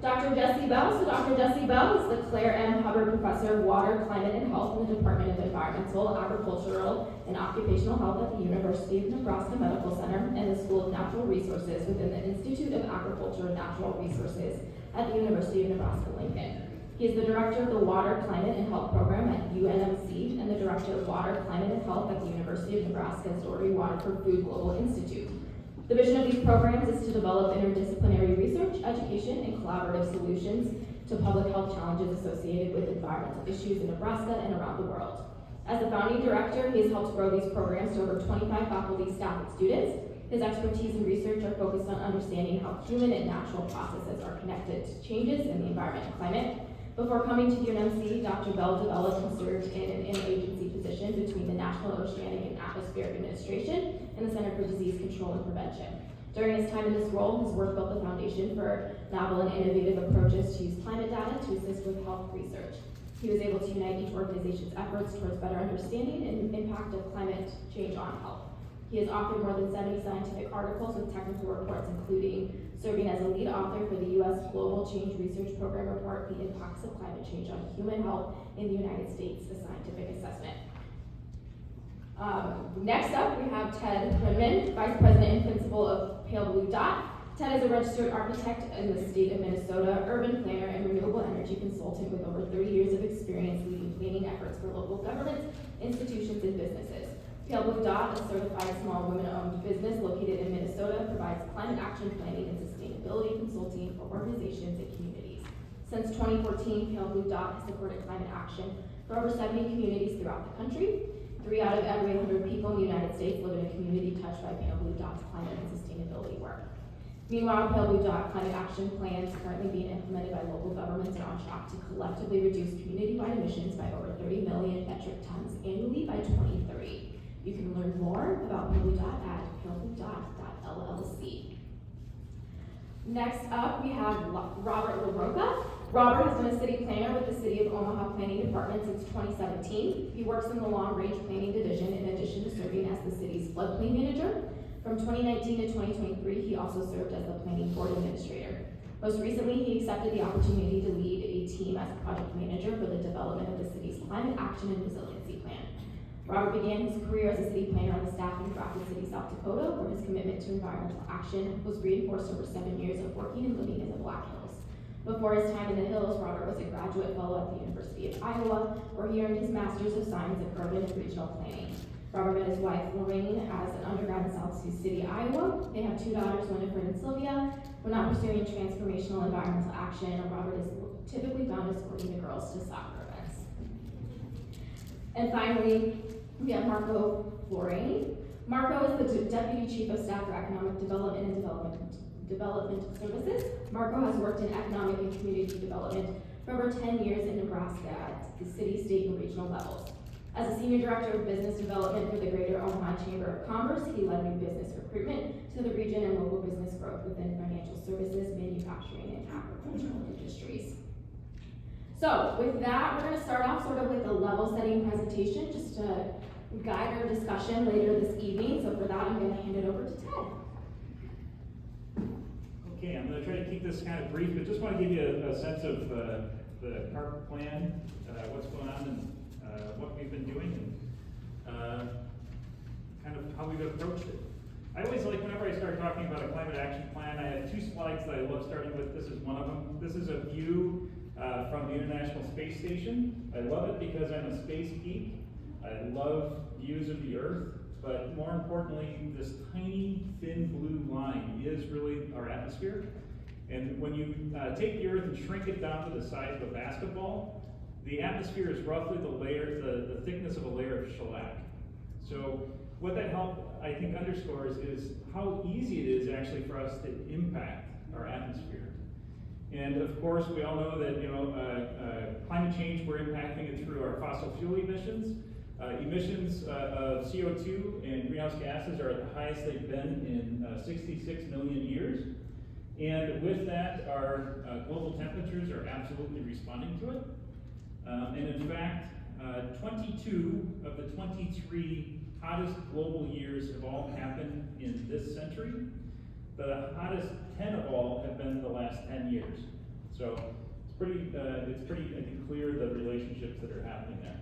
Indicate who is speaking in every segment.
Speaker 1: Dr. Jessie Bell. So Dr. Jessie Bell is the Claire M. Hubbard Professor of Water, Climate, and Health in the Department of Environmental, Agricultural, and Occupational Health at the University of Nebraska Medical Center and the School of Natural Resources within the Institute of Agriculture and Natural Resources at the University of Nebraska-Lincoln. He is the Director of the Water, Climate, and Health Program at UNMC and the Director of Water, Climate, and Health at the University of Nebraska's Doherty Water for Food Global Institute. The vision of these programs is to develop interdisciplinary research, education, and collaborative solutions to public health challenges associated with environmental issues in Nebraska and around the world. As the founding director, he has helped grow these programs to over 25 faculty, staff, and students. His expertise and research are focused on understanding how human and natural processes are connected to changes in the environment and climate. Before coming to UNMC, Dr. Bell developed and served in an interagency position between the National Oceanic and Atmospheric Administration and the Center for Disease Control and Prevention. During his time in this role, his work built the foundation for novel and innovative approaches to use climate data to assist with health research. He was able to unite each organization's efforts towards better understanding and impact of climate change on health. He has authored more than 70 scientific articles with technical reports, including serving as a lead author for the U.S. Global Change Research Program report, The Impacts of Climate Change on Human Health in the United States, a Scientific Assessment. Next up, we have Ted Redmond, Vice President and Principal of paleBLUEdot. Ted is a registered architect in the state of Minnesota, urban planner, and renewable energy consultant with over 30 years of experience leading planning efforts for local governments, institutions, and businesses. paleBLUEdot, a certified small women-owned business located in Minnesota, provides climate action planning and sustainability consulting for organizations and communities. Since 2014, paleBLUEdot has supported climate action for over 70 communities throughout the country. 3 out of every 100 people in the United States live in a community touched by paleBLUEdot's climate and sustainability work. Meanwhile, paleBLUEdot climate action plans currently being implemented by local governments are on track to collectively reduce community-wide emissions by over 30 million metric tons annually by 2030. You can learn more about paleBLUEdot at paleBLUEdot.llc. Next up, we have Robert Laroco. Robert has been a city planner with the City of Omaha Planning Department since 2017. He works in the Long Range Planning Division in addition to serving as the city's floodplain manager. From 2019 to 2023, he also served as the Planning Board Administrator. Most recently, he accepted the opportunity to lead a team as a project manager for the development of the city's Climate Action and Resiliency Plan. Robert began his career as a city planner on the staff in Rapid City, South Dakota, where his commitment to environmental action was reinforced over 7 years of working and living in the Black Hills. Before his time in the Hills, Robert was a graduate fellow at the University of Iowa, where he earned his Master's of Science in Urban and Regional Planning. Robert met his wife, Floreani, as an undergrad in South Sioux City, Iowa. They have 2 daughters, Winifred and Sylvia. When not pursuing transformational environmental action, Robert is typically found escorting the girls to soccer events. And finally, we have Marco Floreani. Marco is the Deputy Chief of Staff for Economic Development and Development Services. Marco has worked in economic and community development for over 10 years in Nebraska at the city, state, and regional levels. As a Senior Director of Business Development for the Greater Omaha Chamber of Commerce, he led new business recruitment to the region and local business growth within financial services, manufacturing, and agricultural industries. So with that, we're going to start off sort of with a level-setting presentation just to guide our discussion later this evening. So for that, I'm going to hand it over to Ted.
Speaker 2: Okay, I'm going to try to keep this kind of brief, but just want to give you a sense of the CARP plan, what's going on, and what we've been doing, and kind of how we've approached it. I always like, whenever I start talking about a climate action plan, I have 2 slides that I love starting with. This is one of them. This is a view from the International Space Station. I love it because I'm a space geek. I love views of the Earth, but more importantly, this tiny, thin blue line is really our atmosphere. And when you take the Earth and shrink it down to the size of a basketball, the atmosphere is roughly the thickness of a layer of shellac. So what that I think underscores is how easy it is actually for us to impact our atmosphere. And of course, we all know that climate change, we're impacting it through our fossil fuel emissions. Emissions of CO2 and greenhouse gases are at the highest they've been in 66 million years. And with that, our global temperatures are absolutely responding to it. And in fact, 22 of the 23 hottest global years have all happened in this century. The hottest 10 of all have been the last 10 years. So it's pretty, I think, clear the relationships that are happening there.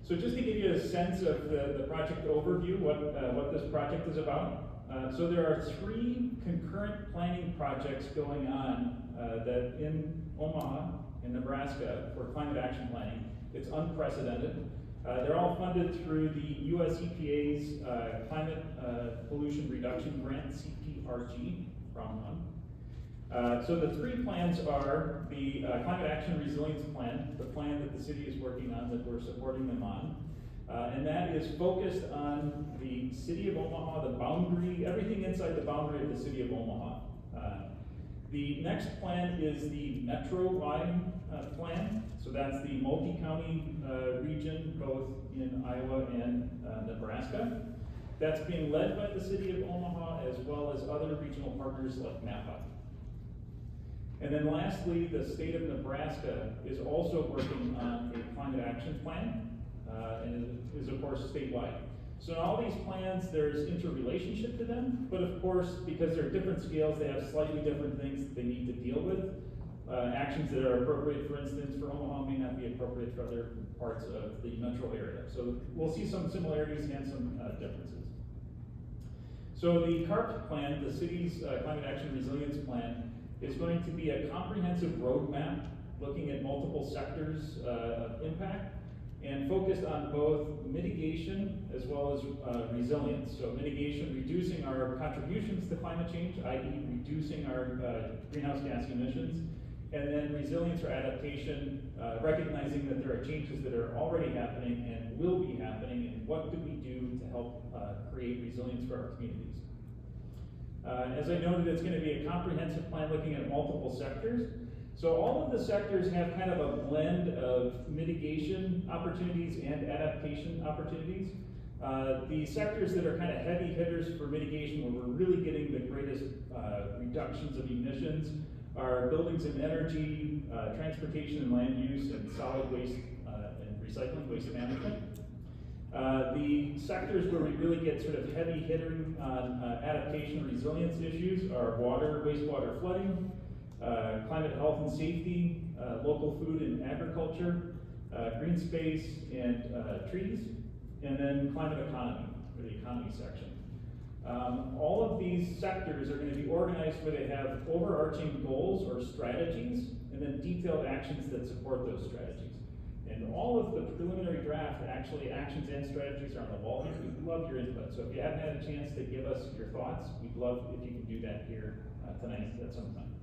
Speaker 2: So just to give you a sense of the project overview, what this project is about. So there are 3 concurrent planning projects going on that in Omaha, in Nebraska, for climate action planning. It's unprecedented. They're all funded through the US EPA's Climate Pollution Reduction Grant, CPRG, wrong one. So the 3 plans are the Climate Action Resilience Plan, the plan that the city is working on, that we're supporting them on. And that is focused on the city of Omaha, the boundary, everything inside the boundary of the city of Omaha. The next plan is the Metro-wide plan. So that's the multi-county region, both in Iowa and Nebraska. That's being led by the city of Omaha as well as other regional partners like NAPA. And then lastly, the state of Nebraska is also working on a climate action plan, and it is of course statewide. So in all these plans, there's interrelationship to them, but of course, because they're different scales, they have slightly different things that they need to deal with. Actions that are appropriate, for instance, for Omaha may not be appropriate for other parts of the metro area. So we'll see some similarities and some differences. So the CARP plan, the city's Climate Action Resilience Plan, is going to be a comprehensive roadmap looking at multiple sectors of impact and focused on both mitigation as well as resilience. So mitigation, reducing our contributions to climate change, i.e. reducing our greenhouse gas emissions, and then resilience or adaptation, recognizing that there are changes that are already happening and will be happening, and what do we do to help create resilience for our communities. As I noted, it's going to be a comprehensive plan looking at multiple sectors. So all of the sectors have kind of a blend of mitigation opportunities and adaptation opportunities. The sectors that are kind of heavy hitters for mitigation, where we're really getting the greatest reductions of emissions, are buildings and energy, transportation and land use, and solid waste and recycling, waste management. The sectors where we really get sort of heavy hitting on adaptation and resilience issues are water, wastewater flooding, climate health and safety, local food and agriculture, green space and trees, and then climate economy, or the economy section. All of these sectors are going to be organized where they have overarching goals or strategies, and then detailed actions that support those strategies. And all of the preliminary draft, actually actions and strategies are on the wall here. We'd love your input. So if you haven't had a chance to give us your thoughts, we'd love if you can do that here tonight at some time.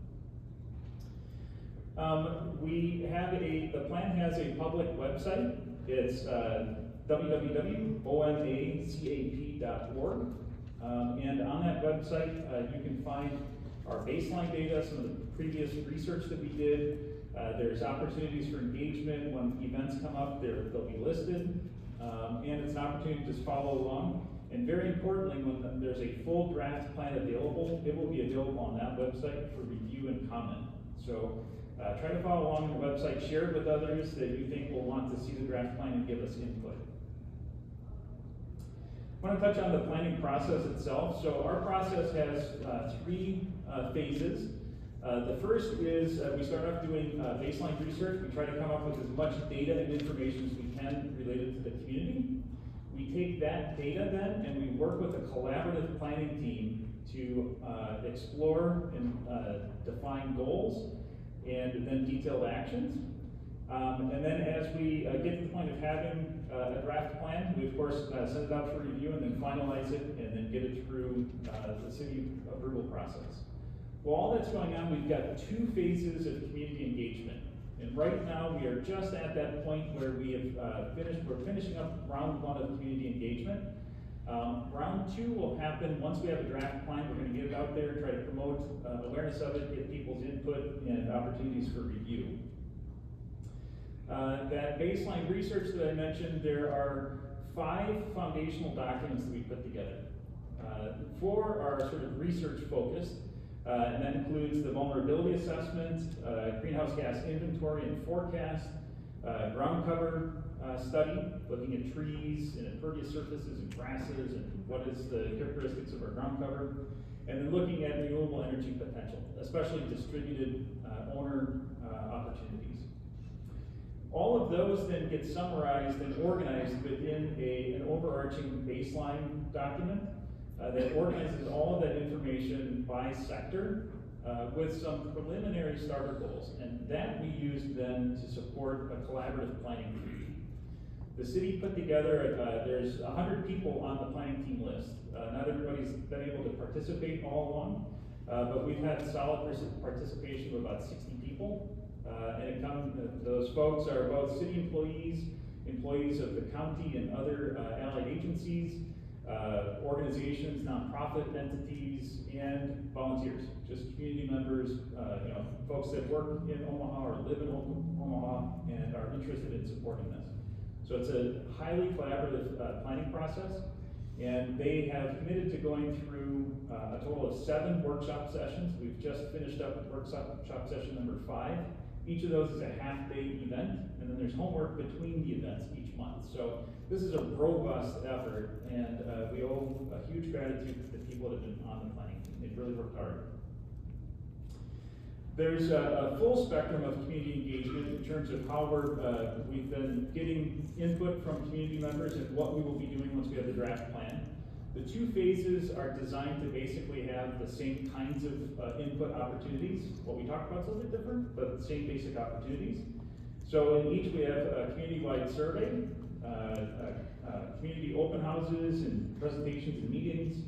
Speaker 2: The plan has a public website. It's www.omacap.org. And on that website, you can find our baseline data, some of the previous research that we did. There's opportunities for engagement. When events come up, they'll be listed. And it's an opportunity to just follow along. And very importantly, when there's a full draft plan available, it will be available on that website for review and comment. So try to follow along on the website, share it with others that you think will want to see the draft plan and give us input. I want to touch on the planning process itself. So our process has 3 phases. The first is we start off doing baseline research. We try to come up with as much data and information as we can related to the community. We take that data then and we work with a collaborative planning team to explore and define goals and then detailed actions. And then as we get to the point of having a draft plan, we of course send it out for review and then finalize it and then get it through the city approval process. While all that's going on, we've got 2 phases of community engagement. And right now we are just at that point where we have we're finishing up round 1 of community engagement. Round 2 will happen once we have a draft plan. We're going to get it out there, try to promote awareness of it, get people's input and opportunities for review. That baseline research that I mentioned, there are 5 foundational documents that we put together. 4 are sort of research focused, and that includes the vulnerability assessment, greenhouse gas inventory and forecast, ground cover study, looking at trees and impervious surfaces and grasses and what is the characteristics of our ground cover, and then looking at renewable energy potential, especially distributed owner opportunities. All of those then get summarized and organized within an overarching baseline document that organizes all of that information by sector with some preliminary starter goals, and that we use then to support a collaborative planning team. The city put together, there's 100 people on the planning team list. Not everybody's been able to participate all along, but we've had solid participation of about 60 people. Those folks are both city employees, employees of the county and other allied agencies, organizations, nonprofit entities, and volunteers, just community members, folks that work in Omaha or live in Omaha and are interested in supporting this. So it's a highly collaborative planning process, and they have committed to going through a total of 7 workshop sessions. We've just finished up workshop session number 5. Each of those is a half-day event, and then there's homework between the events each month. So this is a robust effort, and we owe a huge gratitude to the people that have been on the planning team. They've really worked hard. There's a full spectrum of community engagement in terms of how we've been getting input from community members and what we will be doing once we have the draft plan. The 2 phases are designed to basically have the same kinds of input opportunities. What we talked about is a little bit different, but the same basic opportunities. So in each we have a community-wide survey, community open houses and presentations and meetings.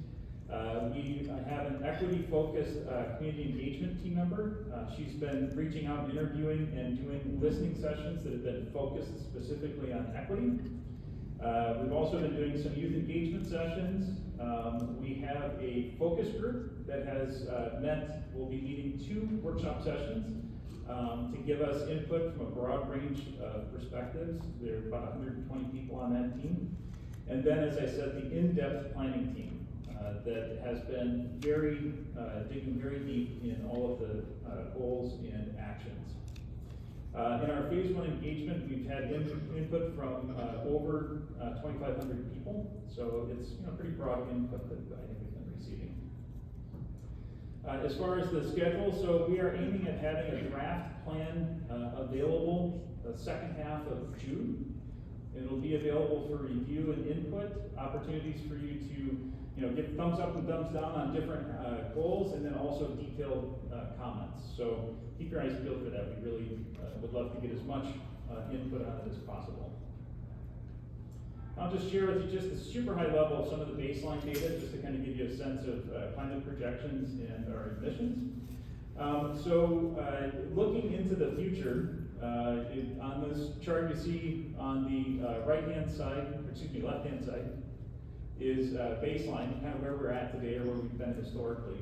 Speaker 2: We have an equity-focused community engagement team member. She's been reaching out and interviewing and doing listening sessions that have been focused specifically on equity. We've also been doing some youth engagement sessions. We have a focus group that has we'll be meeting 2 workshop sessions to give us input from a broad range of perspectives. There are about 120 people on that team. And then, as I said, the in-depth planning team that has been digging very deep in all of the goals and actions. In our phase 1 engagement, we've had input from over 2,500 people, so it's pretty broad input that I think we've been receiving. As far as the schedule, so we are aiming at having a draft plan available the second half of June. It'll be available for review and input, opportunities for you to give thumbs up and thumbs down on different goals, and then also detailed comments. So keep your eyes peeled for that. We really would love to get as much input on it as possible. I'll just share with you just a super high level of some of the baseline data, just to kind of give you a sense of climate projections and our emissions. Looking into the future, on this chart you see on the left-hand side, is baseline, kind of where we're at today or where we've been historically.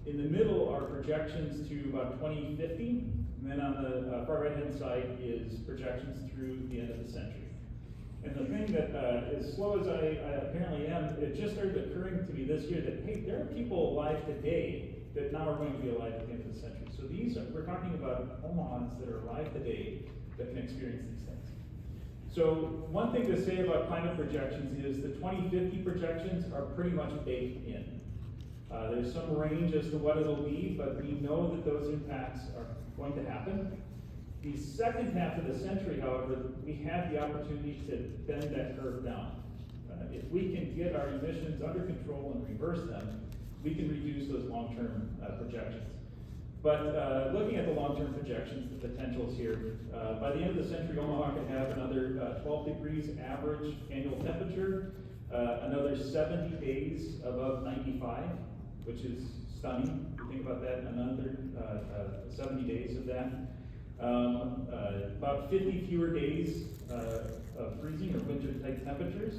Speaker 2: In the middle are projections to about 2050, and then on the far right-hand side is projections through the end of the century. And the thing that, as slow as I apparently am, it just started occurring to me this year that, hey, there are people alive today that now are going to be alive at the end of the century. So we're talking about Omahans that are alive today that can experience these things. So one thing to say about climate projections is the 2050 projections are pretty much baked in. There's some range as to what it'll be, but we know that those impacts are going to happen. The second half of the century, however, we have the opportunity to bend that curve down. If we can get our emissions under control and reverse them, we can reduce those long-term projections. But looking at the long-term projections, the potentials here, by the end of the century, Omaha could have another 12 degrees average annual temperature, another 70 days above 95, which is stunning. Think about that, another 70 days of that. About 50 fewer days of freezing or winter-type temperatures,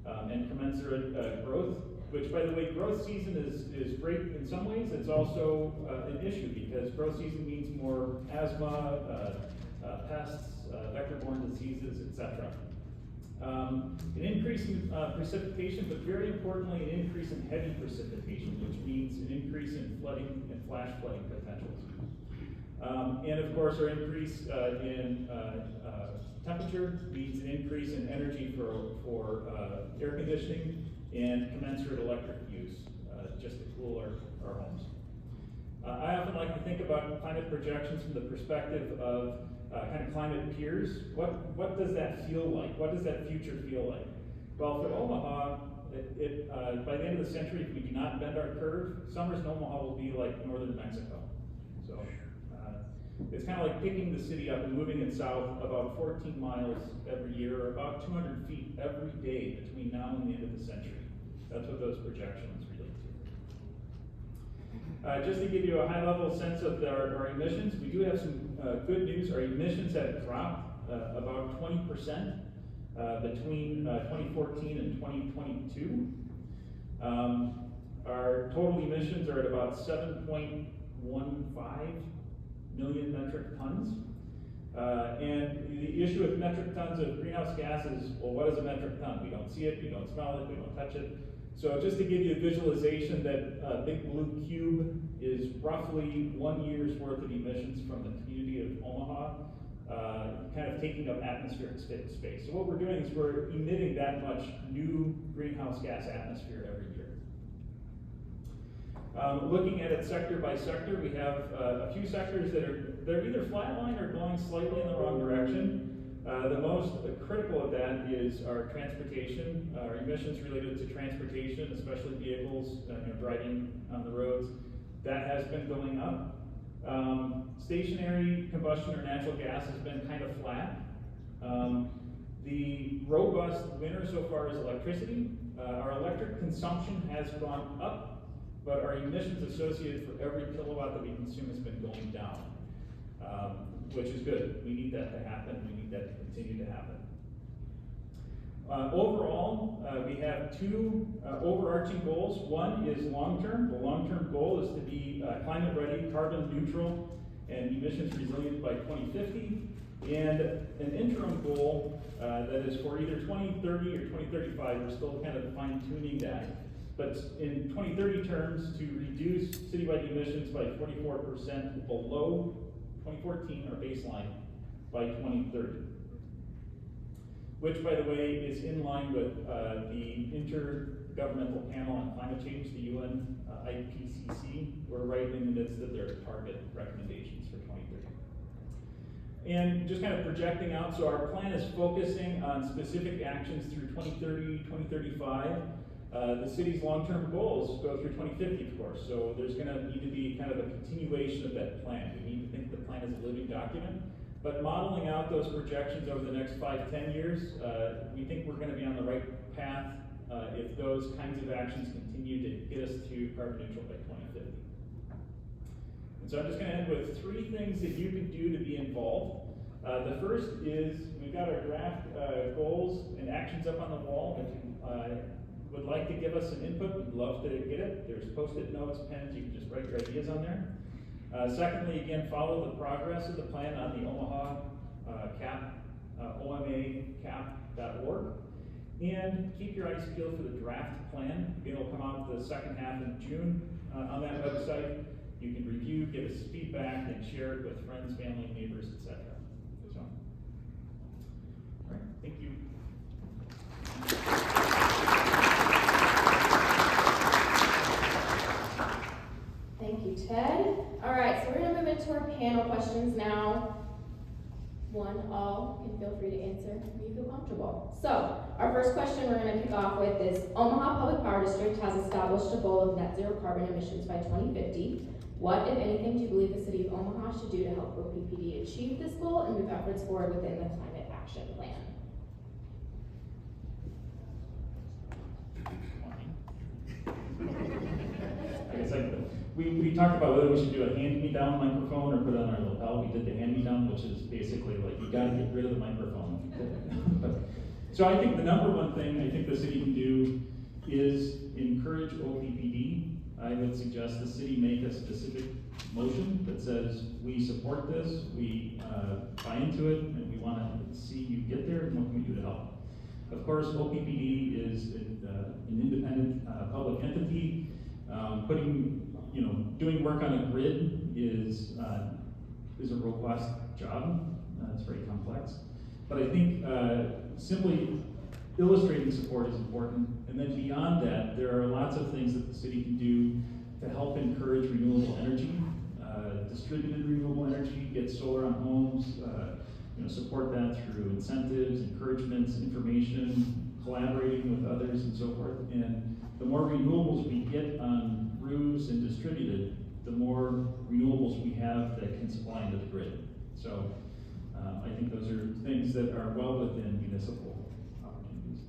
Speaker 2: and commensurate growth. Which, by the way, growth season is great in some ways. It's also an issue because growth season means more asthma, pests, vector-borne diseases, etc. An increase in precipitation, but very importantly, an increase in heavy precipitation, which means an increase in flooding and flash flooding potentials. And of course, our increase in temperature means an increase in energy for air conditioning and commensurate electric use, just to cool our homes. I often like to think about climate projections from the perspective of kind of climate peers. What does that feel like? What does that future feel like? Well, for Omaha, by the end of the century, if we do not bend our curve, summers in Omaha will be like northern Mexico. So it's kind of like picking the city up and moving it south about 14 miles every year, or about 200 feet every day between now and the end of the century. That's what those projections relate to. Just to give you a high-level sense of our emissions, we do have some good news. Our emissions have dropped about 20% between 2014 and 2022. Our total emissions are at about 7.15 million metric tons. And the issue with metric tons of greenhouse gases, well, what is a metric ton? We don't see it, we don't smell it, we don't touch it. So just to give you a visualization, that big blue cube is roughly 1 year's worth of emissions from the community of Omaha, kind of taking up atmospheric space. So what we're doing is we're emitting that much new greenhouse gas atmosphere every year. Looking at it sector by sector, we have a few sectors that they're either flatline or going slightly in the wrong direction. The most critical of that is our transportation, our emissions related to transportation, especially vehicles driving on the roads. That has been going up. Stationary combustion or natural gas has been kind of flat. The robust winner so far is electricity. Our electric consumption has gone up, but our emissions associated for every kilowatt that we consume has been going down, which is good. We need that to happen. We need that to continue to happen. Overall, we have two overarching goals. One is long-term. The long-term goal is to be climate ready, carbon neutral, and emissions resilient by 2050. And an interim goal that is for either 2030 or 2035. We're still kind of fine-tuning that. But in 2030 terms, to reduce citywide emissions by 44% below 2014, our baseline, by 2030. Which, by the way, is in line with the Intergovernmental Panel on Climate Change, the UNIPCC. We're right in the midst of their target recommendations for 2030. And just kind of projecting out, so our plan is focusing on specific actions through 2030, 2035. The city's long-term goals go through 2050, of course, so there's going to need to be kind of a continuation of that plan. We need to think of the plan as a living document, but modeling out those projections over the next 5-10 years, we think we're going to be on the right path if those kinds of actions continue to get us to carbon neutral by 2050. And so I'm just going to end with 3 things that you can do to be involved. The first is we've got our draft goals and actions up on the wall. If you would like to give us some input, we'd love to get it. There's Post-it notes, pens, you can just write your ideas on there. Secondly, again, follow the progress of the plan on the Omaha CAP, OMACAP.org. And keep your eyes peeled for the draft plan. It'll come out the second half of June on that website. You can review, give us feedback, and share it with friends, family, neighbors, etc. So, all right, thank you.
Speaker 1: Thank you, Ted. All right, so we're going to move into our panel questions now. One, all can feel free to answer when you feel comfortable. So, our first question we're going to kick off with is, Omaha Public Power District has established a goal of net zero carbon emissions by 2050. What, if anything, do you believe the city of Omaha should do to help OPPD achieve this goal and move efforts forward within the Climate Action Plan?
Speaker 2: We talked about whether we should do a hand-me-down microphone or put it on our lapel. We did the hand-me-down, which is basically like you got to get rid of the microphone. So I think the number one thing I think the city can do is encourage OPPD. I would suggest the city make a specific motion that says we support this, we buy into it, and we want to see you get there, and what can we do to help? Of course, OPPD is an independent public entity. Doing work on a grid is a robust job. It's very complex. But I think simply illustrating support is important. And then beyond that, there are lots of things that the city can do to help encourage renewable energy, distributed renewable energy, get solar on homes, support that through incentives, encouragements, information, collaborating with others and so forth. And the more renewables we get on roofs and distributed, the more renewables we have that can supply into the grid. So I think those are things that are well within municipal opportunities.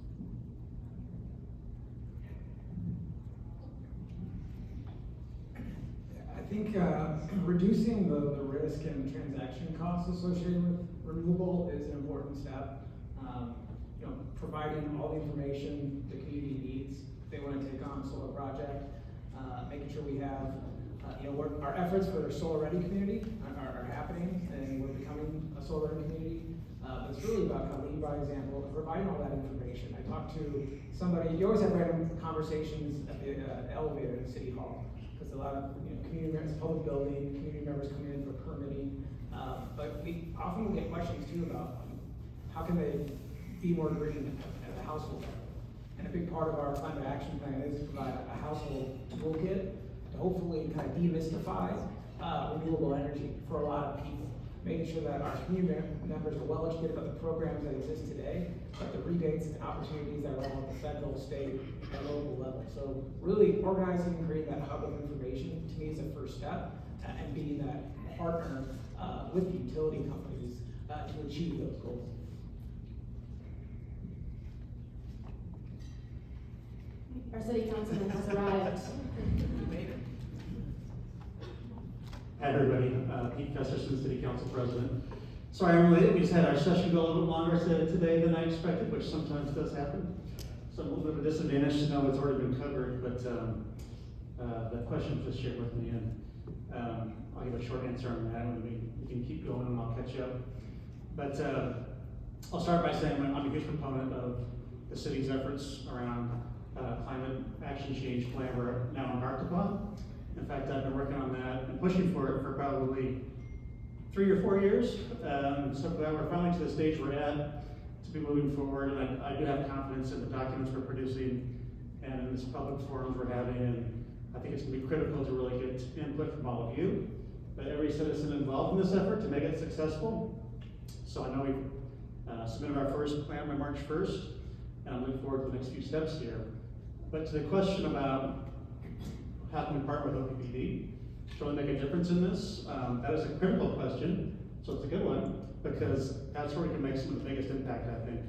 Speaker 3: I think reducing the risk and transaction costs associated with renewable is an important step. Providing all the information the community needs if they want to take on a solar project, making sure we have, our efforts for a solar-ready community are happening, and we're becoming a solar-ready community. But it's really about kind of leading by example and providing all that information. I talked to somebody, you always have random conversations at the elevator in City Hall, because a lot of community members, public building, community members come in for permitting. But we often will get questions too about how can they be more green at the household level. And a big part of our climate action plan is to provide a household toolkit to hopefully kind of demystify renewable energy for a lot of people. Making sure that our community members are well educated about the programs that exist today, but the rebates and opportunities that are on the federal, state, and local level. So really organizing and creating that hub of information to me is the first step, and being that partner with the utility companies to achieve those goals.
Speaker 1: Our city councilman has arrived.
Speaker 4: Hi everybody, Pete Festersen, City Council President. Sorry I'm late, we just had our session go a little bit longer today than I expected, which sometimes does happen. So I'm a little bit of a disadvantage to know it's already been covered, but the question was just shared with me, and I'll give a short answer on that, and we can keep going and I'll catch up. But I'll start by saying I'm a huge proponent of the city's efforts around climate action change plan we're now embarked upon. In fact, I've been working on that and pushing for it for probably 3 or 4 years. So glad we're finally to the stage we're at to be moving forward. And I do have confidence in the documents we're producing and in this public forums we're having. And I think it's going to be critical to really get input from all of you, but every citizen involved in this effort to make it successful. So I know we've submitted our first plan by March 1st, and I'm looking forward to the next few steps here. But to the question about how can we partner with OPPD to really make a difference in this, that is a critical question, so it's a good one, because that's where we can make some of the biggest impact, I think.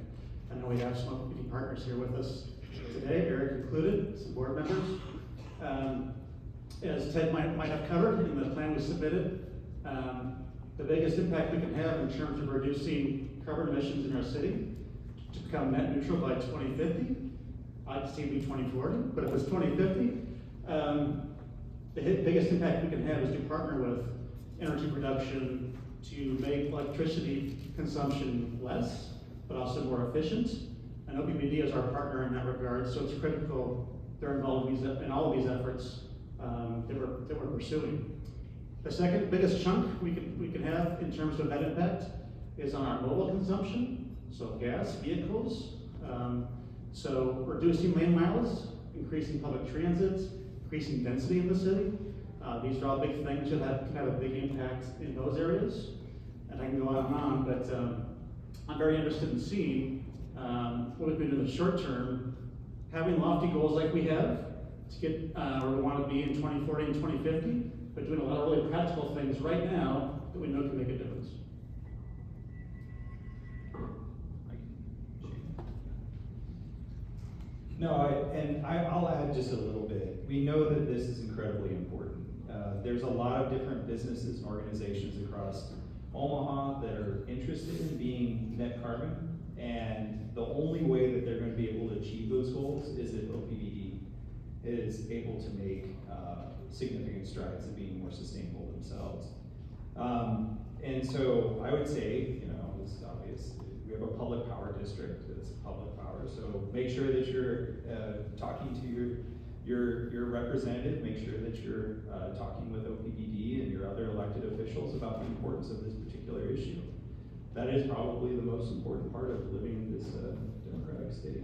Speaker 4: I know we have some OPPD partners here with us today, Eric included, some board members. As Ted might have covered in the plan we submitted, the biggest impact we can have in terms of reducing carbon emissions in our city to become net neutral by 2050. I'd say it'd be 2040, but if it's 2050, the biggest impact we can have is to partner with energy production to make electricity consumption less, but also more efficient. And OPPD is our partner in that regard, so it's critical they're involved in all of these efforts that we're pursuing. The second biggest chunk we can have in terms of net impact is on our mobile consumption, so gas, vehicles. So reducing lane miles, increasing public transit, increasing density in the city. These are all big things that can have a big impact in those areas. And I can go on and on, but I'm very interested in seeing what we can do in the short term, having lofty goals like we have to get where we want to be in 2040 and 2050, but doing a lot of really practical things right now that we know can make a difference.
Speaker 5: No, I'll add just a little bit. We know that this is incredibly important. There's a lot of different businesses and organizations across Omaha that are interested in being net carbon, and the only way that they're going to be able to achieve those goals is if OPPD is able to make significant strides in being more sustainable themselves. And so I would say, this is obvious, we have a public power district that's public power, so make sure that you're talking to your representative, make sure that you're talking with OPPD and your other elected officials about the importance of this particular issue. That is probably the most important part of living in this democratic state.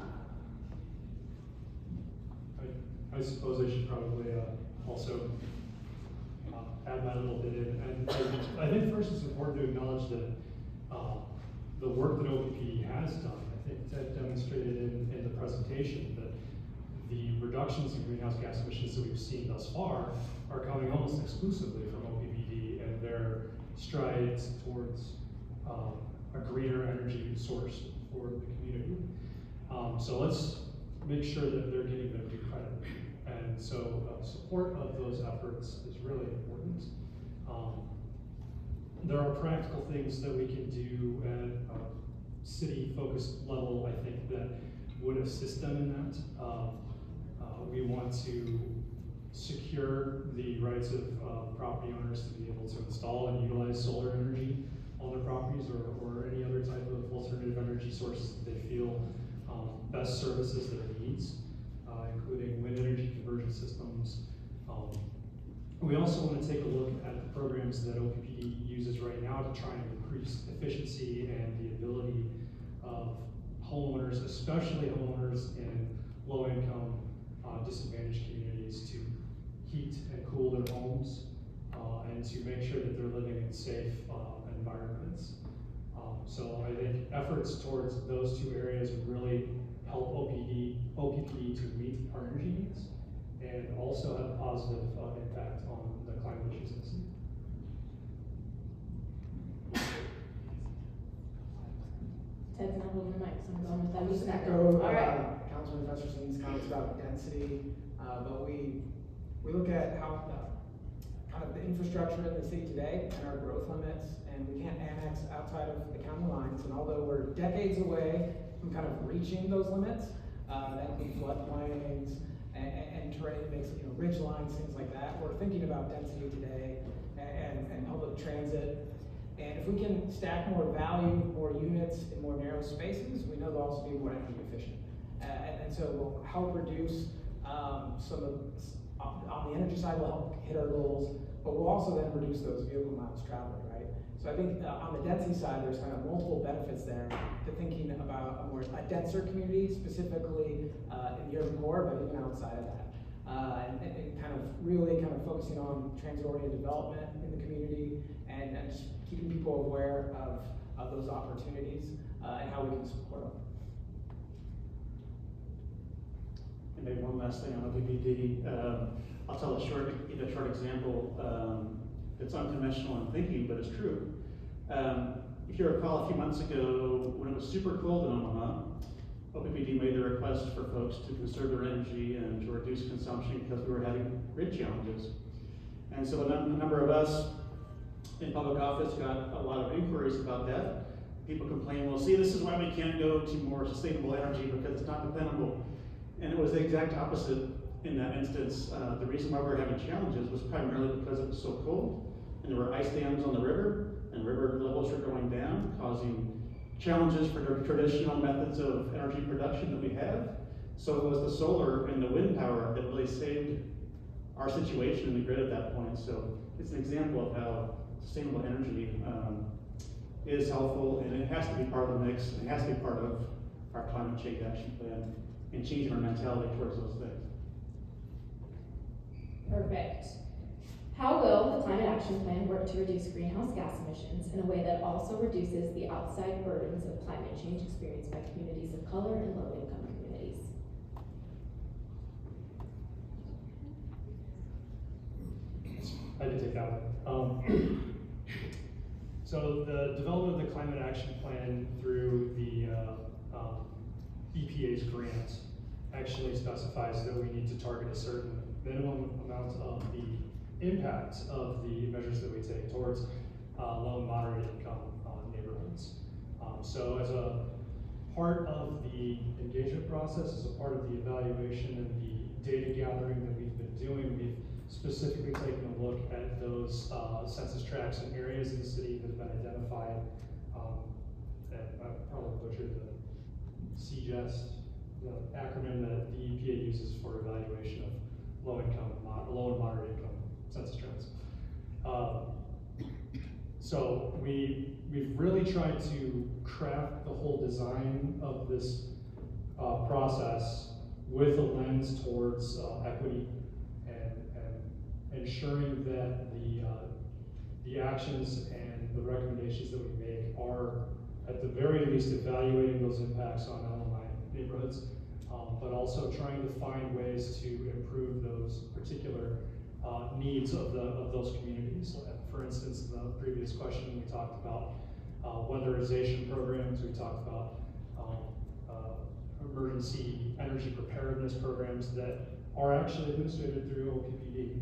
Speaker 6: I suppose I should probably also add my little bit in. And I think first it's important to acknowledge that the work that OPP has done. I think Ted demonstrated in the presentation that the reductions in greenhouse gas emissions that we've seen thus far are coming almost exclusively from OPPD and their strides towards a greener energy source for the community. So let's make sure that they're getting their due credit. And so support of those efforts is really important. There are practical things that we can do at a city-focused level, I think, that would assist them in that. We want to secure the rights of property owners to be able to install and utilize solar energy on their properties or any other type of alternative energy sources that they feel best services their needs, including wind energy conversion systems. We also want to take a look at the programs that OPPD uses right now to try and increase efficiency and the ability of homeowners, especially homeowners in low-income, disadvantaged communities, to heat and cool their homes and to make sure that they're living in safe environments. So I think efforts towards those two areas would really help OPPD to meet our energy needs and also have a positive impact on the climate issues in the city.
Speaker 1: Ted's not holding the mic, so I'm going with that.
Speaker 3: I'll just
Speaker 1: All
Speaker 3: echo
Speaker 1: right.
Speaker 3: Councilman Festersen's comments about density, but we look at how kind of the infrastructure in the city today and our growth limits, and we can't annex outside of the county lines. And although we're decades away from kind of reaching those limits, that includes floodplains and terrain mix, ridge lines, things like that. We're thinking about density today and public transit. And if we can stack more value, more units in more narrow spaces, we know they'll also be more energy efficient. And so we'll help reduce some of, on the energy side, we'll help hit our goals, but we'll also then reduce those vehicle miles traveled, right? So I think on the density side, there's kind of multiple benefits there to thinking about a denser community, specifically in the urban core, but even outside of that. And kind of really kind of focusing on transit-oriented development in the community and just keeping people aware of those opportunities and how we can support them.
Speaker 4: And maybe one last thing on OPPD. I'll tell a short example that's unconventional in thinking, but it's true. If you recall, a few months ago, when it was super cold in Omaha, OPPD made the request for folks to conserve their energy and to reduce consumption because we were having grid challenges. And so a number of us in public office got a lot of inquiries about that. People complain, well, see, this is why we can't go to more sustainable energy because it's not dependable. And it was the exact opposite in that instance. The reason why we were having challenges was primarily because it was so cold, and there were ice dams on the river, and river levels were going down, causing challenges for the traditional methods of energy production that we have. So it was the solar and the wind power that really saved our situation in the grid at that point. So it's an example of how sustainable energy is helpful, and it has to be part of the mix, and it has to be part of our climate change action plan and changing our mentality towards those things.
Speaker 1: Perfect. How will the climate action plan work to reduce greenhouse gas emissions in a way that also reduces the outside burdens of climate change experienced by communities of color and low-income communities?
Speaker 6: I can take that one. So the development of the climate action plan through the EPA's grant actually specifies that we need to target a certain minimum amount of the impact of the measures that we take towards low and moderate income neighborhoods. So as a part of the engagement process, as a part of the evaluation and the data gathering that we've been doing, we've specifically taken a look at those census tracts and areas in the city that have been identified, and I probably butchered the CGEST, the acronym that the EPA uses for evaluation of low and moderate income census tracts. So we've really tried to craft the whole design of this process with a lens towards equity and ensuring that the actions and the recommendations that we make are, at the very least, evaluating those impacts on LMI neighborhoods, but also trying to find ways to improve those particular needs of those communities. For instance, in the previous question, we talked about weatherization programs, we talked about emergency energy preparedness programs that are actually administrated through OPPD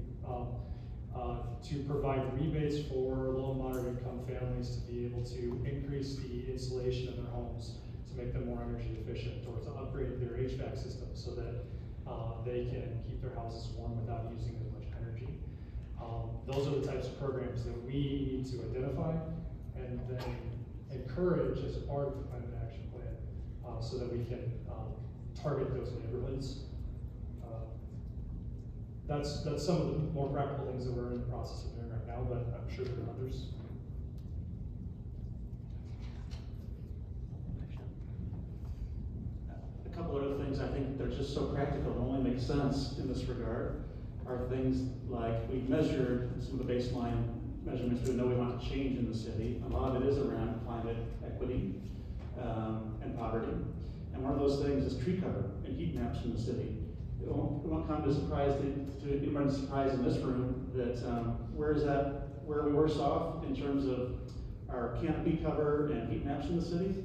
Speaker 6: to provide rebates for low and moderate income families to be able to increase the insulation of their homes to make them more energy efficient, or to upgrade their HVAC system so that they can keep their houses warm without using as much energy. Those are the types of programs that we need to identify and then encourage as a part of the climate action plan so that we can target those neighborhoods. That's some of the more practical things that we're in the process of doing right now, but I'm sure there are others.
Speaker 4: A couple other things I think they're just so practical and only make sense in this regard are things like we've measured some of the baseline measurements we know we want to change in the city. A lot of it is around climate equity and poverty. And one of those things is tree cover and heat maps in the city. It won't come as a surprise to anybody's surprise in this room that where we worse off in terms of our canopy cover and heat maps in the city,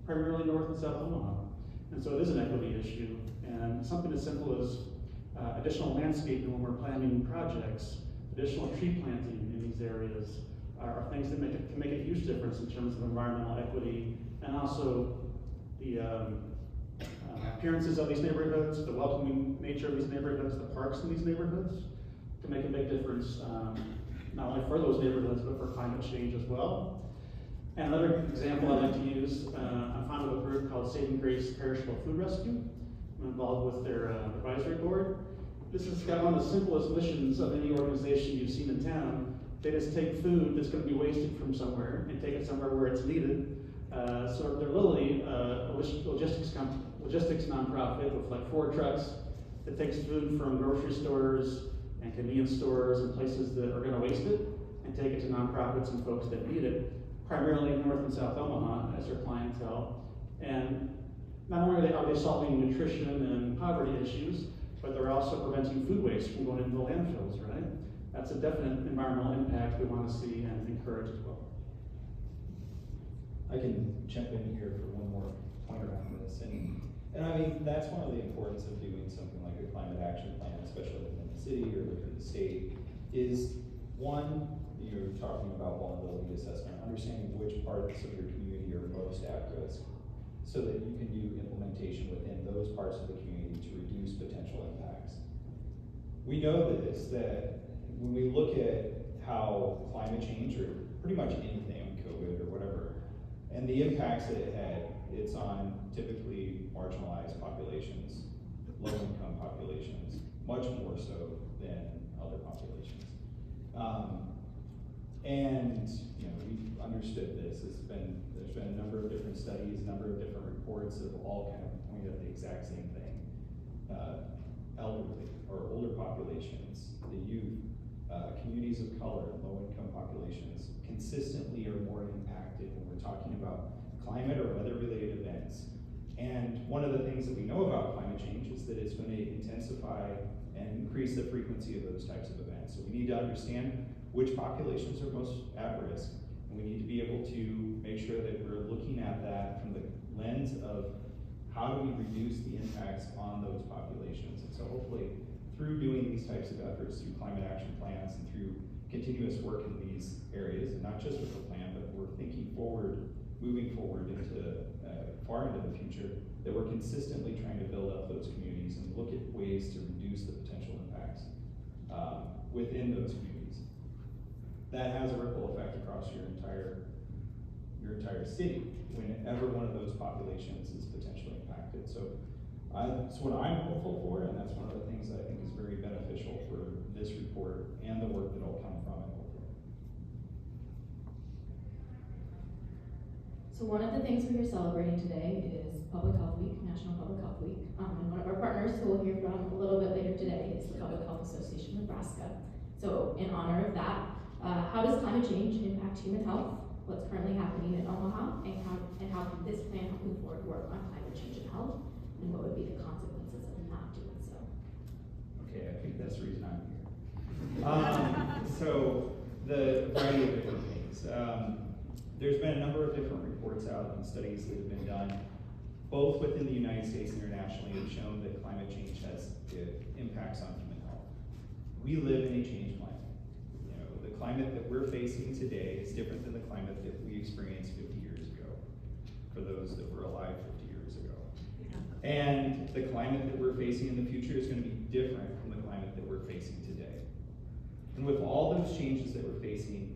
Speaker 4: primarily North and South Omaha. And so it is an equity issue, and something as simple as additional landscaping when we're planning projects, additional tree planting in these areas are things that can make a huge difference in terms of environmental equity, and also the appearances of these neighborhoods, the welcoming nature of these neighborhoods, the parks in these neighborhoods can make a big difference, not only for those neighborhoods, but for climate change as well. And another example I like to use, I'm fond of a group called Saving Grace Perishable Food Rescue. I'm involved with their advisory board. This is kind of one of the simplest missions of any organization you've seen in town. They just take food that's going to be wasted from somewhere and take it somewhere where it's needed. So they're literally a logistics nonprofit with like 4 trucks that takes food from grocery stores and convenience stores and places that are going to waste it and take it to nonprofits and folks that need it, primarily in North and South Omaha as their clientele. And not only are they solving nutrition and poverty issues, but they're also preventing food waste from going into the landfills, right? That's a definite environmental impact we want to see and encourage as well.
Speaker 5: I can jump in here for one more point around this, and I mean, that's one of the importance of doing something like a climate action plan, especially within the city or within the state, is one, you're talking about vulnerability assessment, understanding which parts of your community are most at risk, so that you can do implementation within those parts of the community to reduce potential impacts. We know this, that when we look at how climate change, or pretty much anything, COVID or whatever, and the impacts that it had, it's on typically marginalized populations, low-income populations, much more so than other populations. And you know, we've understood this. There's been a number of different studies, a number of different reports that have all kind of pointed at the exact same thing. Elderly or older populations, the youth, communities of color, low-income populations consistently are more impacted when we're talking about climate or weather-related events. And one of the things that we know about climate change is that it's going to intensify and increase the frequency of those types of events. So we need to understand which populations are most at risk, and we need to be able to make sure that we're looking at that from the lens of how do we reduce the impacts on those populations. And so hopefully through doing these types of efforts, through climate action plans and through continuous work in these areas, and not just with the plan, but we're thinking forward, moving forward into far into the future, that we're consistently trying to build up those communities and look at ways to reduce the potential impacts within those communities. That has a ripple effect across your entire city whenever one of those populations is potentially impacted. So that's what I'm hopeful for, and that's one of the things that I think is very beneficial for this report and the work that will come from it.
Speaker 1: So one of the things we're here celebrating today is Public Health Week, National Public Health Week. And one of our partners who we'll hear from a little bit later today is the Public Health Association Nebraska. So in honor of that, how does climate change impact human health? What's currently happening in Omaha, and how can this plan help move forward work on climate change and health, and what would be the consequences of not doing so?
Speaker 5: Okay, I think that's the reason I'm here. So, the variety of different things. There's been a number of different reports out and studies that have been done, both within the United States and internationally, have shown that climate change has impacts on human health. We live in a changed climate. You know, the climate that we're facing today is different than the climate that we experienced 50 years ago, for those that were alive 50 years ago. And the climate that we're facing in the future is going to be different from the climate that we're facing today. And with all those changes that we're facing,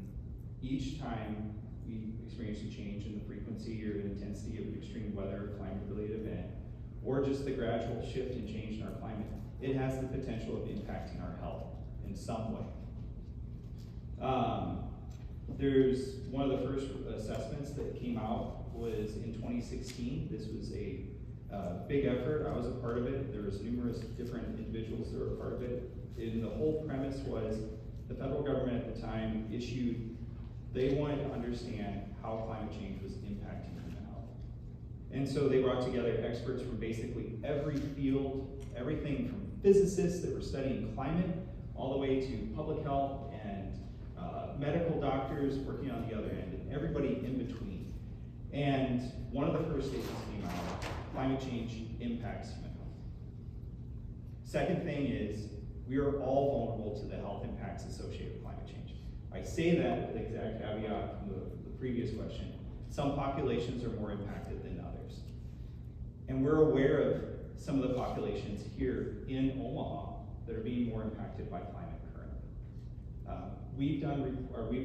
Speaker 5: each time we experience a change in the frequency or intensity of an extreme weather or climate-related event, or just the gradual shift and change in our climate, it has the potential of impacting our health in some way. There's one of the first assessments that came out was in 2016. This was a big effort. I was a part of it. There was numerous different individuals that were a part of it. And the whole premise was the federal government at the time they wanted to understand how climate change was impacting human health. And so they brought together experts from basically every field, everything from physicists that were studying climate, all the way to public health and medical doctors working on the other end, and everybody in between. And one of the first statements came out, climate change impacts human health. Second thing is, we are all vulnerable to the health impacts associated with climate change. I say that with the exact caveat from the previous question. Some populations are more impacted than others. And we're aware of some of the populations here in Omaha that are being more impacted by climate currently. We've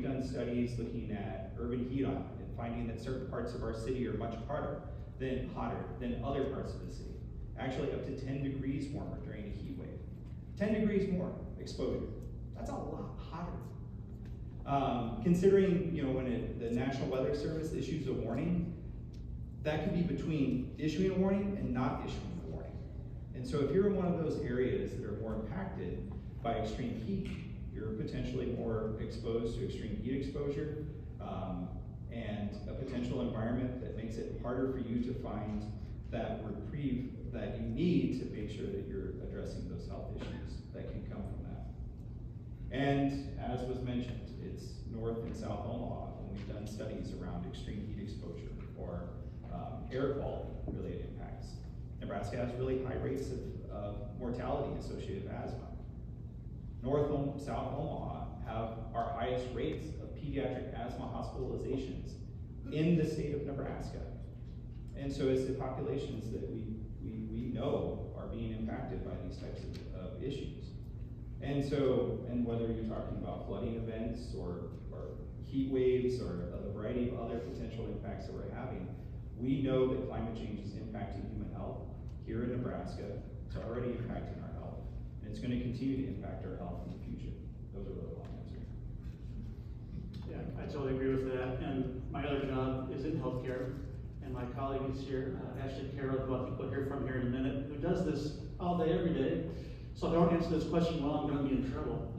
Speaker 5: done studies looking at urban heat island and finding that certain parts of our city are much hotter than other parts of the city. Actually up to 10 degrees warmer during a heat wave. 10 degrees more exposure. That's a lot hotter. Considering, you know, when the National Weather Service issues a warning, that could be between issuing a warning and not issuing a warning. And so if you're in one of those areas that are more impacted by extreme heat, you're potentially more exposed to extreme heat exposure, and a potential environment that makes it harder for you to find that reprieve that you need to make sure that you're addressing those health issues that can come from that. And as was mentioned, it's North and South Omaha, and we've done studies around extreme heat exposure or air quality related impacts. Nebraska has really high rates of mortality associated with asthma. North and South Omaha have our highest rates of pediatric asthma hospitalizations in the state of Nebraska. And so it's the populations that we know are being impacted by these types of issues. And so, and whether you're talking about flooding events or heat waves or a variety of other potential impacts that we're having, we know that climate change is impacting human health here in Nebraska. It's already impacting our health, and it's going to continue to impact our health in the future. Those are the long answers.
Speaker 4: Yeah, I totally agree with that. And my other job is in healthcare, and my colleague is here, Ashley Carroll, who I think we'll hear from here in a minute, who does this all day, every day. So if I don't answer this question well, I'm going to be in trouble.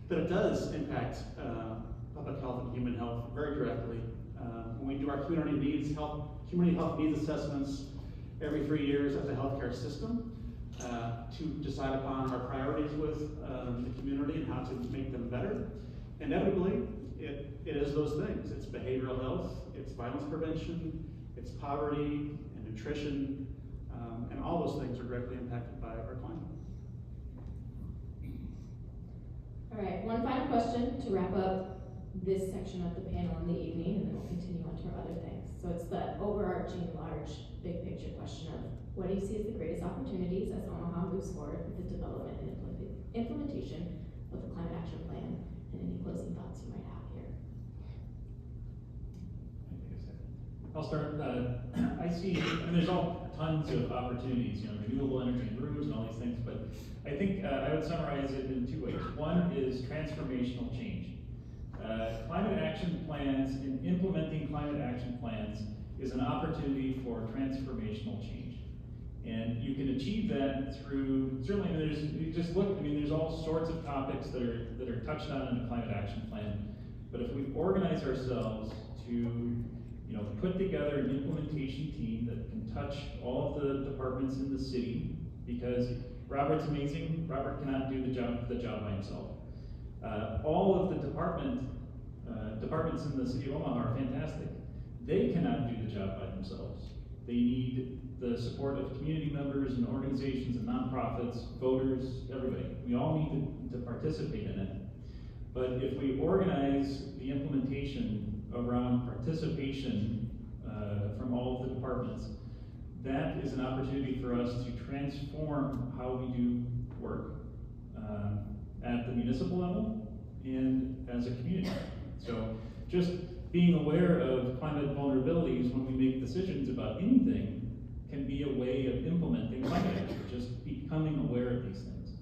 Speaker 4: But it does impact public health and human health very directly. When we do our community health needs assessments every 3 years as a healthcare system to decide upon our priorities with the community and how to make them better. Inevitably, it is those things. It's behavioral health, it's violence prevention, it's poverty and nutrition, and all those things are directly impacted by our climate.
Speaker 1: All right, one final question to wrap up this section of the panel in the evening, and then we'll continue on to our other things. So it's the overarching, large, big picture question of what do you see as the greatest opportunities as Omaha moves forward with the development and implementation of the Climate Action Plan, and any closing thoughts you might have here.
Speaker 2: I'll start. I see, and there's all tons of opportunities, renewable energy groups and all these things, but I think I would summarize it in 2 ways. One is transformational change. Climate action plans and implementing climate action plans is an opportunity for transformational change. And you can achieve that through, certainly you just look, there's all sorts of topics that are touched on in the climate action plan. But if we organize ourselves to, put together an implementation team that can touch all of the departments in the city, because Robert's amazing, Robert cannot do the job by himself. All of the departments in the city of Omaha are fantastic. They cannot do the job by themselves. They need the support of community members and organizations and nonprofits, voters, everybody. We all need to participate in it. But if we organize the implementation around participation from all of the departments, that is an opportunity for us to transform how we do work at the municipal level and as a community. So just being aware of climate vulnerabilities when we make decisions about anything can be a way of implementing climate action, just becoming aware of these things.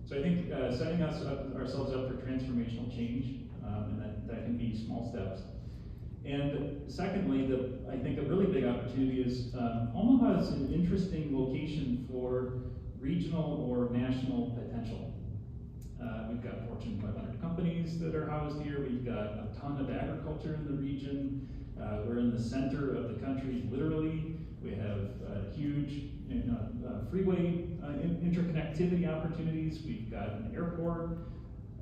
Speaker 2: So I think setting ourselves up for transformational change, and that can be small steps. And secondly, I think a really big opportunity is Omaha is an interesting location for regional or national potential. We've got Fortune 500 companies that are housed here. We've got a ton of agriculture in the region. We're in the center of the country, literally. We have huge freeway interconnectivity opportunities. We've got an airport.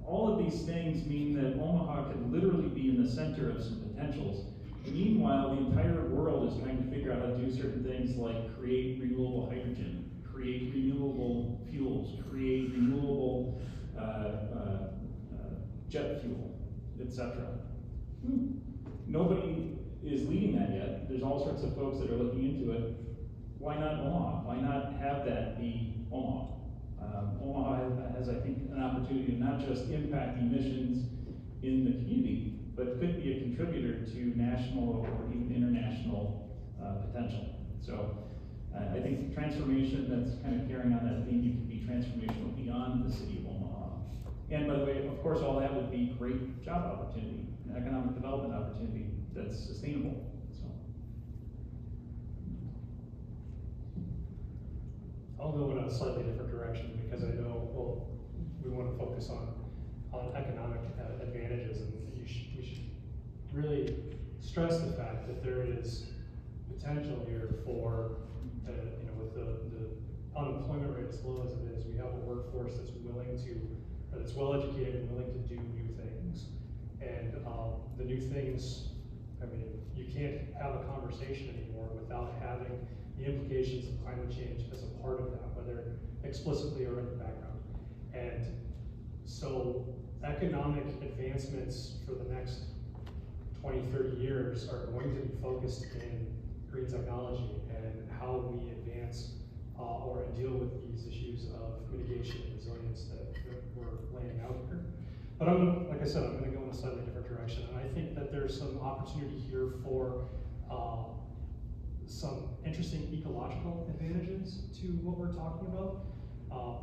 Speaker 2: All of these things mean that Omaha could literally be in the center of some potentials. Meanwhile, the entire world is trying to figure out how to do certain things like create renewable hydrogen, create renewable fuels, create renewable jet fuel, etc. Nobody is leading that yet. There's all sorts of folks that are looking into it. Why not Omaha? Why not have that be Omaha? Omaha has, I think, an opportunity to not just impact emissions in the community, but could be a contributor to national or even international potential. So I think transformation, that's kind of carrying on that theme, you can be transformational beyond the city of Omaha. And by the way, of course, all that would be great job opportunity, an economic development opportunity that's sustainable. So
Speaker 6: I'll go in a slightly different direction because I know, we want to focus on economic advantages, and we should really stress the fact that there is potential here for, with the unemployment rate as low as it is, we have a workforce that's that's well educated and willing to do new things. And the new things, you can't have a conversation anymore without having the implications of climate change as a part of that, whether explicitly or in the background. And so economic advancements for the next 20, 30 years are going to be focused in green technology and how we advance or deal with these issues of mitigation and resilience that we're laying out here. But like I said, I'm going to go in a slightly different direction. And I think that there's some opportunity here for some interesting ecological advantages to what we're talking about.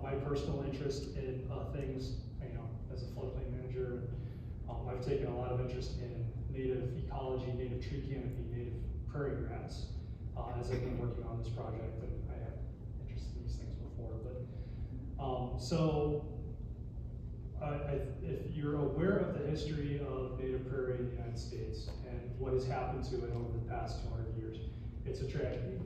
Speaker 6: My personal interest in things, as a floodplain manager, I've taken a lot of interest in native ecology, native tree canopy, native prairie grass, as I've been working on this project, and I have interest in these things before. But if you're aware of the history of native prairie in the United States and what has happened to it over the past 200 years, it's a tragedy.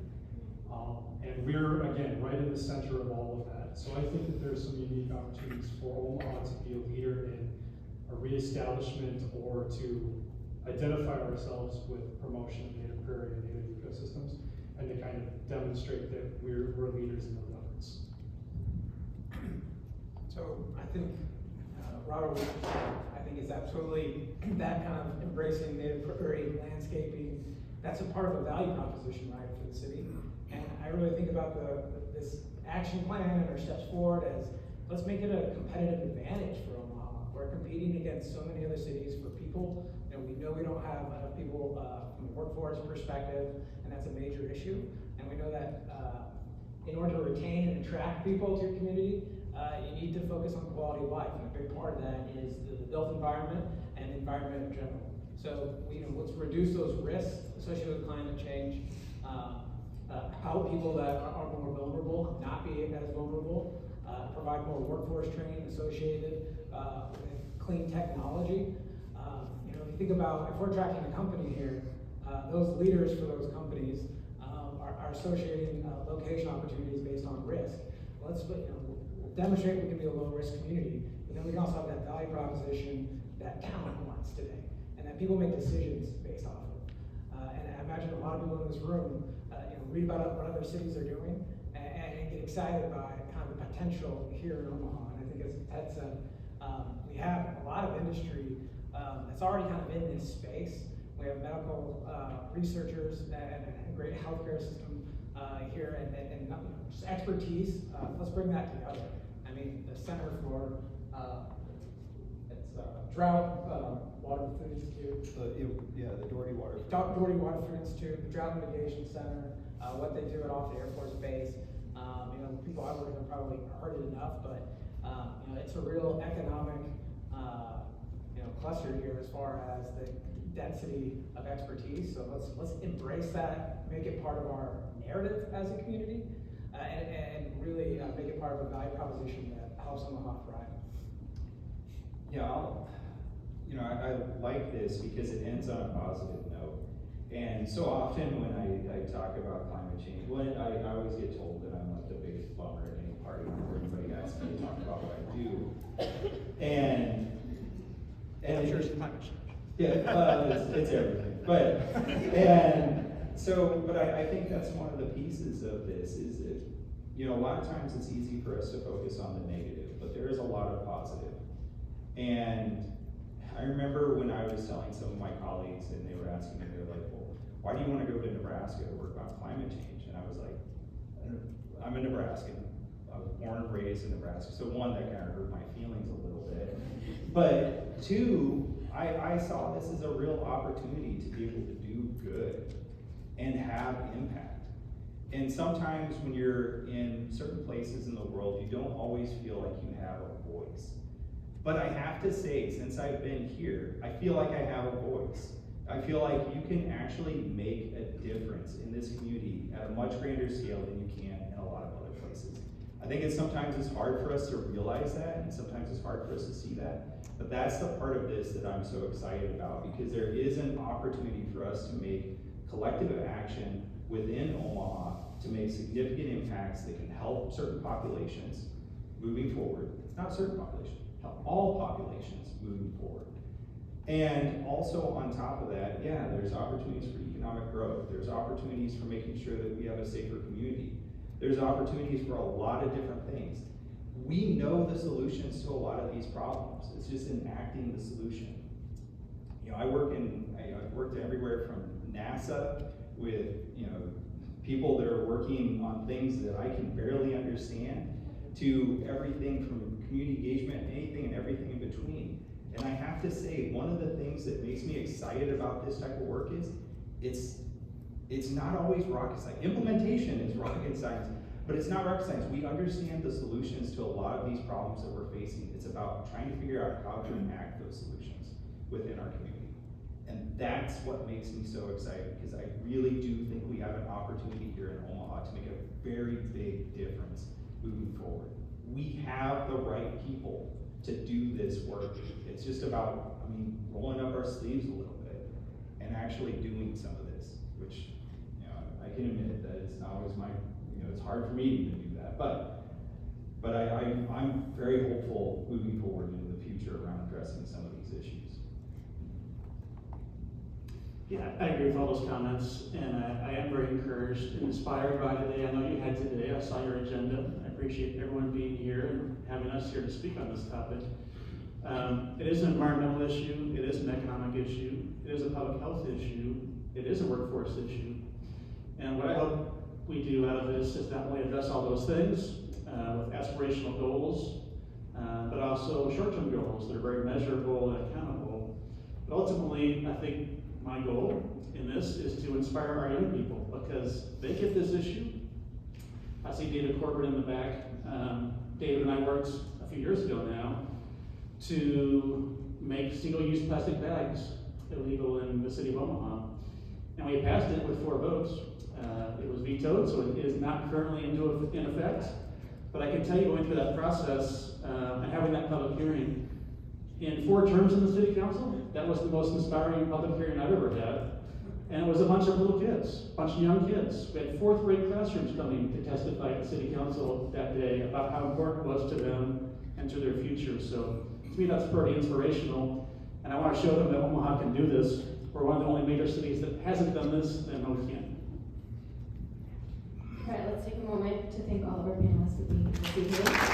Speaker 6: And we're, again, right in the center of all of that. So I think that there's some unique opportunities for Omaha to be a leader in a reestablishment or to identify ourselves with promotion of native prairie and native ecosystems, and to kind of demonstrate that we're leaders in those efforts.
Speaker 3: So I think Robert, I think is absolutely that kind of embracing native prairie landscaping. That's a part of a value proposition, right, for the city. And I really think about this action plan and our steps forward as let's make it a competitive advantage for Omaha. We're competing against so many other cities for people. We know we don't have enough people from a workforce perspective, and that's a major issue. And we know that in order to retain and attract people to your community, you need to focus on quality of life, and a big part of that is the built environment and the environment in general. So let's reduce those risks associated with climate change. help people that are more vulnerable not be as vulnerable, provide more workforce training associated with clean technology. You know, if you think about, if we're tracking a company here, those leaders for those companies are associating location opportunities based on risk. Let's we'll demonstrate we can be a low-risk community, but then we can also have that value proposition that talent wants today, and that people make decisions based off of. And I imagine a lot of people in this room, read about what other cities are doing and get excited by kind of the potential here in Omaha. And I think as Ted said, we have a lot of industry that's already kind of in this space. We have medical researchers and a great healthcare system here, and just expertise. Let's bring that together. I mean, the Center for Drought, Water, Food Institute.
Speaker 5: The Doherty Water.
Speaker 3: Doherty Water Food Institute, the Drought Mitigation Center, what they do at off the Air Force Base. People I work with have probably heard it enough, but it's a real economic cluster here as far as the density of expertise. So let's embrace that, make it part of our narrative as a community, and really make it part of a value proposition that helps Omaha thrive.
Speaker 5: Yeah, I like this because it ends on a positive note. And so often when I talk about climate change, I always get told that I'm like the biggest bummer at any party where everybody asks me to talk about what I do. And
Speaker 3: I'm sure it's climate change.
Speaker 5: Yeah, it's everything. But I think that's one of the pieces of this is that, a lot of times it's easy for us to focus on the negative, but there is a lot of positive. And I remember when I was telling some of my colleagues and they were asking me, they're like, well, why do you want to go to Nebraska to work on climate change? And I was like, I'm a Nebraskan. I was born and raised in Nebraska. So one, that kind of hurt my feelings a little bit. But two, I saw this as a real opportunity to be able to do good and have impact. And sometimes when you're in certain places in the world, you don't always feel like you have a voice. But I have to say, since I've been here, I feel like I have a voice. I feel like you can actually make a difference in this community at a much grander scale than you can in a lot of other places. I think sometimes it's hard for us to realize that, and sometimes it's hard for us to see that. But that's the part of this that I'm so excited about, because there is an opportunity for us to make collective action within Omaha to make significant impacts that can help certain populations moving forward. It's not certain populations, help all populations moving forward. And also on top of that, yeah, there's opportunities for economic growth. There's opportunities for making sure that we have a safer community. There's opportunities for a lot of different things. We know the solutions to a lot of these problems. It's just enacting the solution. I've worked everywhere from NASA with, people that are working on things that I can barely understand, to everything from community engagement, anything and everything in between. And I have to say, one of the things that makes me excited about this type of work is it's not always rocket science. Implementation is rocket science, but it's not rocket science. We understand the solutions to a lot of these problems that we're facing. It's about trying to figure out how to enact those solutions within our community. And that's what makes me so excited, because I really do think we have an opportunity here in Omaha to make a very big difference moving forward. We have the right people to do this work. It's just about, rolling up our sleeves a little bit and actually doing some of this, which, I can admit that it's not always it's hard for me to even do that, but I'm very hopeful moving forward into the future around addressing some of these issues.
Speaker 4: Yeah, I agree with all those comments, and I am very encouraged and inspired by today. I know you had today. I saw your agenda. I appreciate everyone being here and having us here to speak on this topic. It is an environmental issue. It is an economic issue. It is a public health issue. It is a workforce issue. And what I hope we do out of this is not only address all those things with aspirational goals, but also short-term goals that are very measurable and accountable. But ultimately, I think my goal in this is to inspire our young people, because they get this issue. I see David Corbett in the back. David and I worked a few years ago now to make single-use plastic bags illegal in the city of Omaha. And we passed it with 4 votes. It was vetoed, so it is not currently in effect. But I can tell you, going through that process and having that public hearing, in 4 terms in the city council, that was the most inspiring public hearing I've ever had. And it was a bunch of little kids, a bunch of young kids. We had 4th grade classrooms coming to testify at the city council that day about how important it was to them and to their future. So to me, that's pretty inspirational. And I want to show them that Omaha can do this. We're one of the only major cities that hasn't done this, and no, we can't.
Speaker 1: All right, let's take a moment to thank all of our panelists for being here this evening.